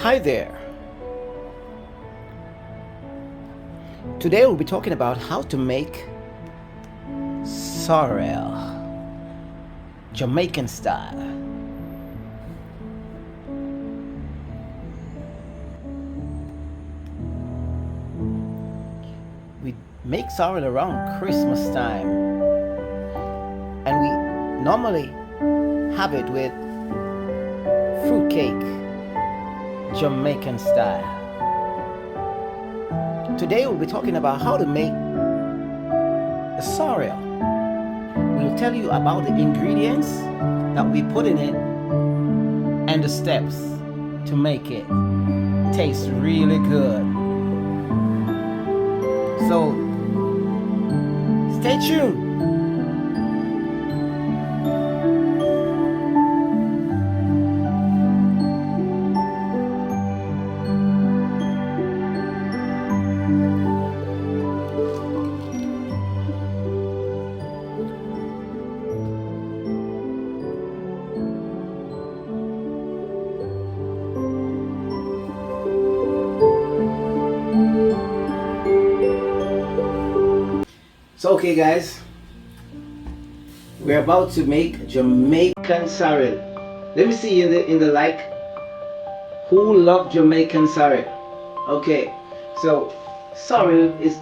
Hi there. Today we'll be talking about how to make sorrel, Jamaican style. We make sorrel around Christmas time, and we normally have it with fruitcake, Jamaican style. Today we'll be talking about how to make the sorrel. We'll tell you about the ingredients that we put in it and the steps to make it taste really good. So stay tuned. So okay guys, we're about to make Jamaican sorrel. Let me see in the like who love Jamaican sorrel. Okay, so sorrel is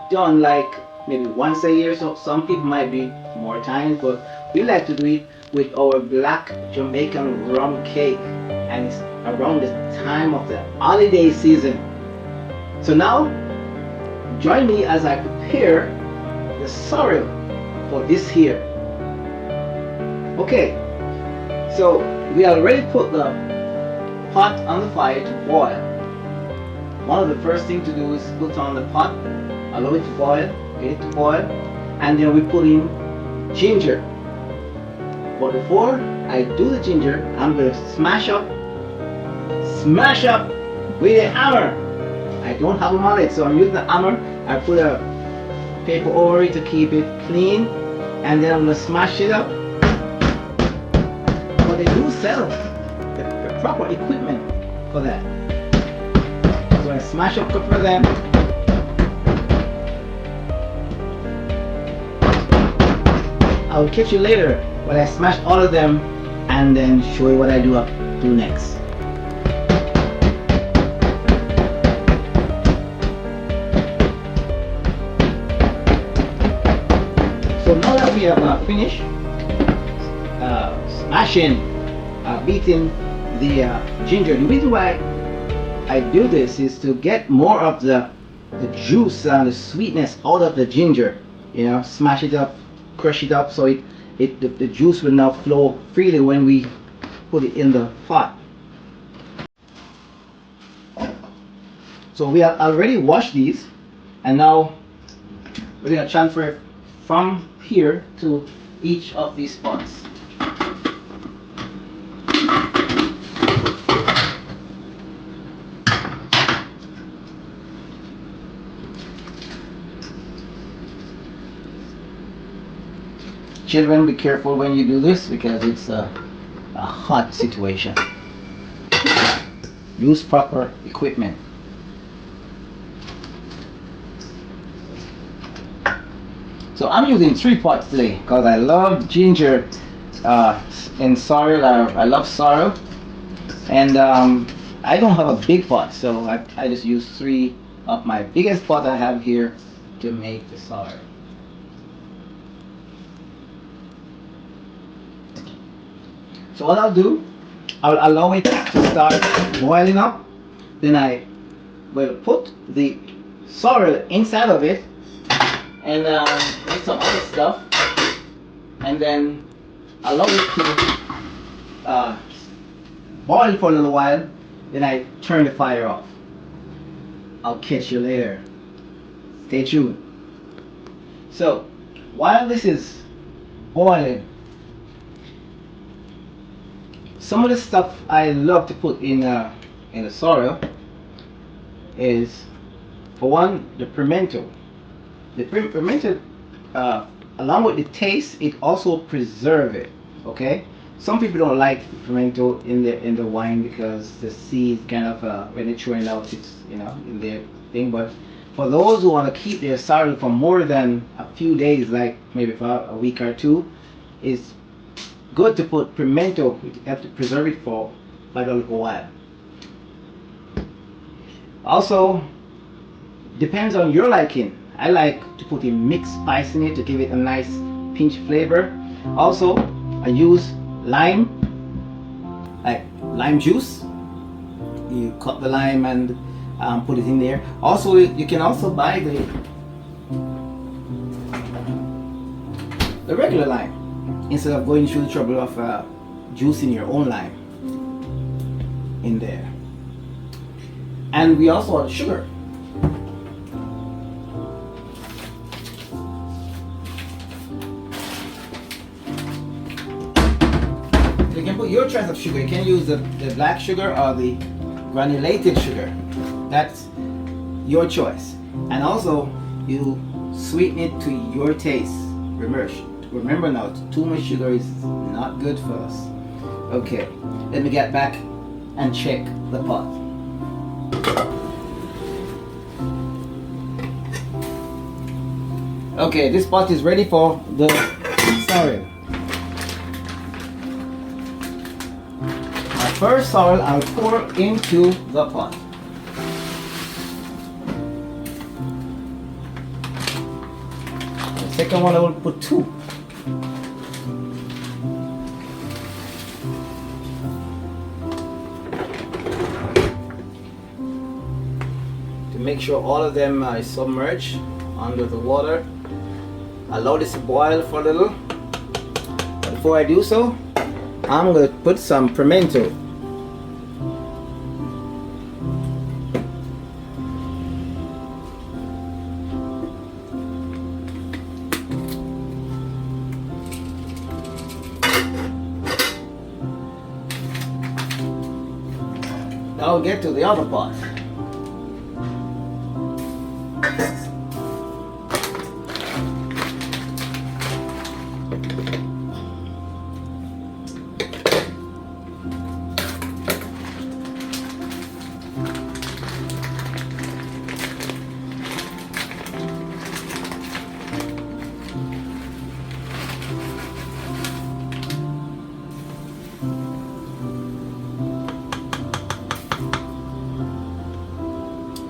done like maybe once a year, so some people might be more times, but we like to do it with our black Jamaican rum cake, and it's around the time of the holiday season. So now join me as I prepare the sorrel for this here. Okay, so we already put the pot on the fire to boil. One of the first things to do is put on the pot, allow it to boil, get it to boil, and then we put in ginger. But before I do the ginger, I'm going to smash up with a hammer. I don't have a mallet, so I'm using the hammer. I put a paper over it to keep it clean, and then I'm going to smash it up. But they do sell the proper equipment for that. So I smash up a couple of them. I'll catch you later when I smash all of them and then show you what I do next. So now that we have finished smashing, beating the ginger, the reason why I do this is to get more of the juice and the sweetness out of the ginger. You know, smash it up, crush it up, so the juice will now flow freely when we put it in the pot. So we have already washed these, and now we're going to transfer it from here to each of these pots. Children, be careful when you do this because it's a hot situation. Use proper equipment. So I'm using 3 pots today because I love ginger in sorrel. I love sorrel, and I don't have a big pot, so I just use 3 of my biggest pot I have here to make the sorrel. So what I'll do, I'll allow it to start boiling up. Then I will put the sorrel inside of it and make some other stuff, and then allow it to boil for a little while. Then I turn the fire off. I'll catch you later. Stay tuned. So while this is boiling, some of the stuff I love to put in the sorrel is, for one, the pimento. The pimento, along with the taste, it also preserves it. Okay, Some people don't like pimento in the wine because the seed kind of when they throw it out, it's in their thing. But for those who want to keep their sorrel for more than a few days, like maybe for a week or two, it's good to put pimento. You have to preserve it for like a little while. Also, depends on your liking. I like to put a mixed spice in it to give it a nice pinch flavor. Also, I use lime, like lime juice. You cut the lime and put it in there. Also, you can also buy the regular lime instead of going through the trouble of juicing your own lime in there. And we also have sugar. You can put your choice of sugar. You can use the black sugar or the granulated sugar. That's your choice. And also, you sweeten it to your taste. Remember now, too much sugar is not good for us. Okay, let me get back and check the pot. Okay, this pot is ready for the sorrel. My first sorrel I'll pour into the pot. The second one I will put 2. To make sure all of them are submerged under the water. Allow this to boil for a little. But before I do so, I'm going to put some pimento. Now we'll get to the other pot.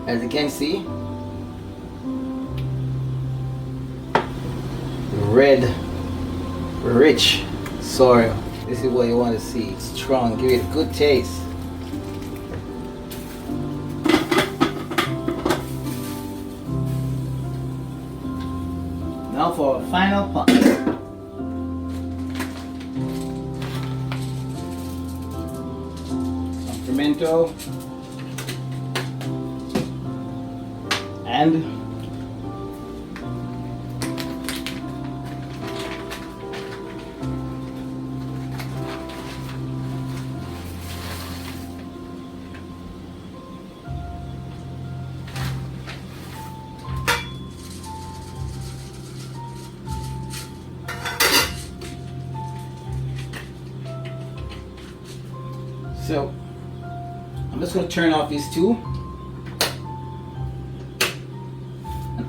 As you can see, red, rich sorrel. This is what you want to see. It's strong, give it a good taste. Now for a final pot. Some pimento. And so I'm just going to turn off these two.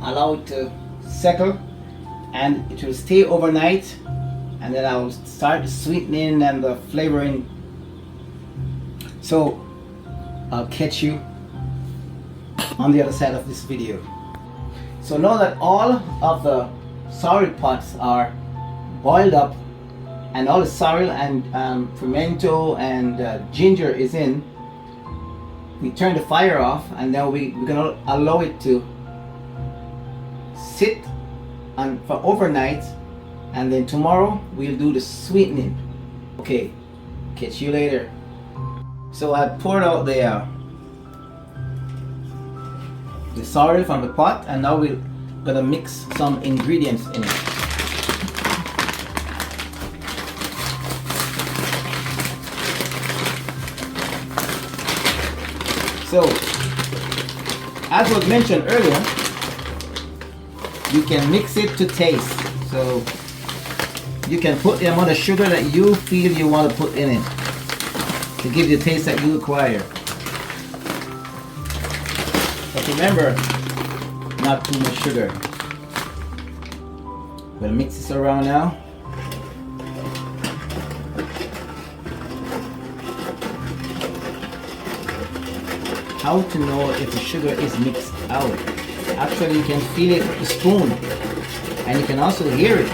Allow it to settle and it will stay overnight, and then I'll start the sweetening and the flavoring. So I'll catch you on the other side of this video. So now that all of the sorrel pots are boiled up and all the sorrel and pimento and ginger is in, we turn the fire off, and then we're gonna allow it to sit for overnight, and then tomorrow we'll do the sweetening. Okay, catch you later. So I poured out the sorrel from the pot, and now we're gonna mix some ingredients in it. So, as was mentioned earlier, you can mix it to taste. So You can put the amount of sugar that you feel you want to put in it to give the taste that you require. But remember, not too much sugar. We'll mix this around now. How to know if the sugar is mixed out? Actually, you can feel it with the spoon, and you can also hear it.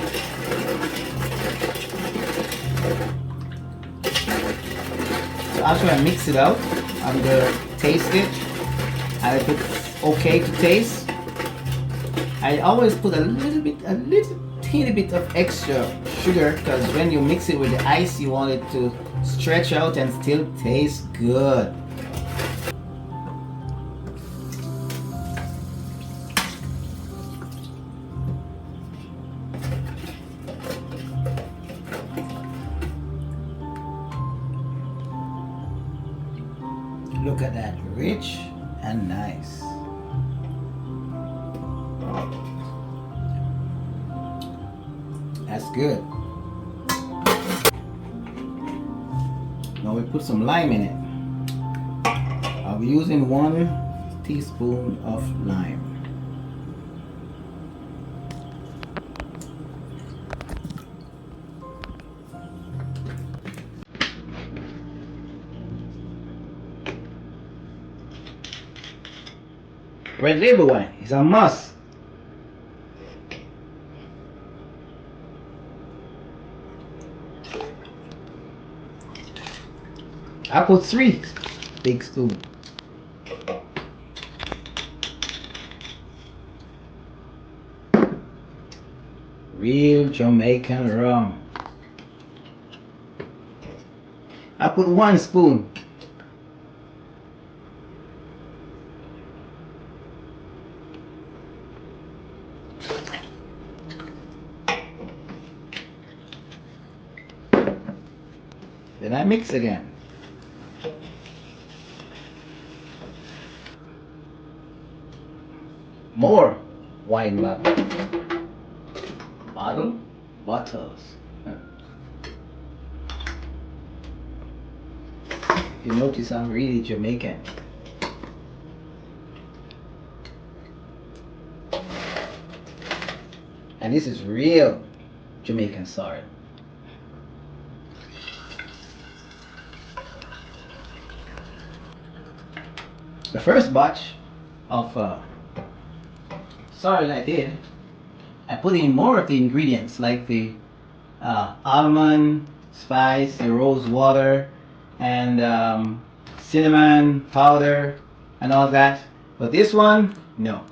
So after I mix it out, I'm gonna taste it, and if it's okay to taste, I always put a little teeny bit of extra sugar, because when you mix it with the ice, you want it to stretch out and still taste good. Look at that, rich and nice. That's good. Now we put some lime in it. I'll be using 1 teaspoon of lime. Red label wine is a must. I put 3 big spoons. Real Jamaican rum. I put 1 spoon. Then I mix again. More wine bottles. You notice I'm really Jamaican. And this is real Jamaican Sorrel. The first batch of sorrel I did, I put in more of the ingredients like the almond, spice, the rose water, and cinnamon powder and all that. But this one, no.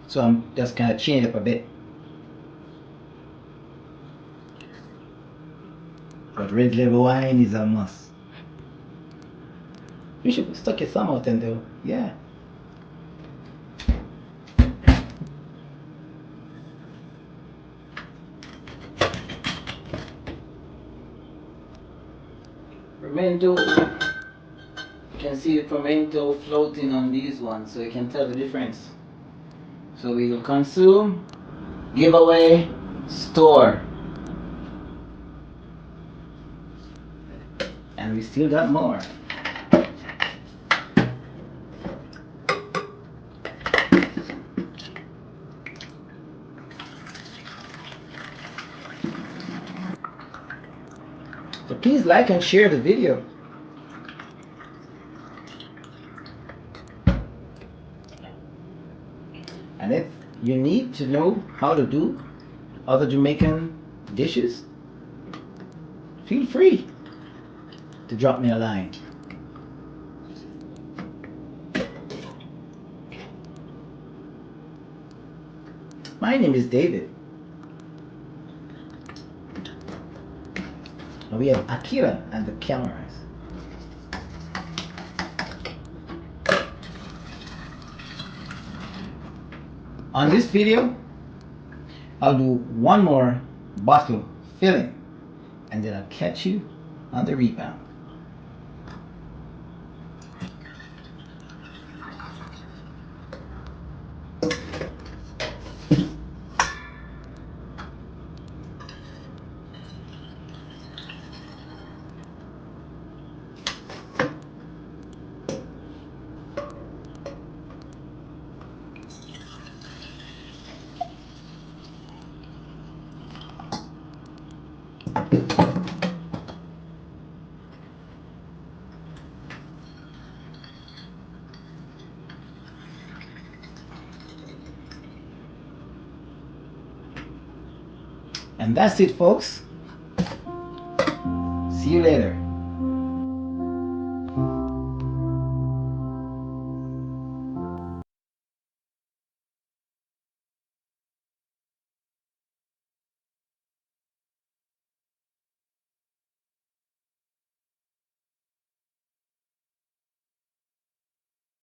So I'm just kind of changing it up a bit. But red label wine is a must. You should stuck your thumb out and do, yeah. Fermento, you can see the fermento floating on these ones, so you can tell the difference. So we will consume, give away, store. And we still got more. So please like and share the video. And if you need to know how to do other Jamaican dishes, feel free to drop me a line. My name is David. And we have Akira and the cameras. On this video, I'll do 1 more bottle filling, and then I'll catch you on the rebound. And that's it, folks. See you later.